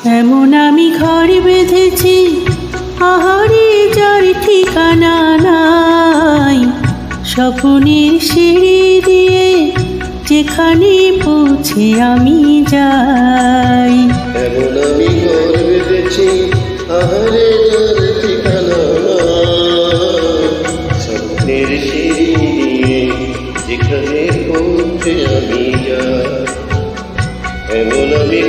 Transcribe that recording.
এমন আমি ঘর বেঁধেছি, আহারে যার ঠিকানা নাই। স্বপ্নের সিঁড়ি দিয়ে যেখানে পৌঁছে আমি যাই। এমন আমি ঘর বেঁধেছি, আহারে যার ঠিকানা নাই। স্বপ্নের সিঁড়ি দিয়ে যেখানে পৌঁছে আমি যাই। এমন আমি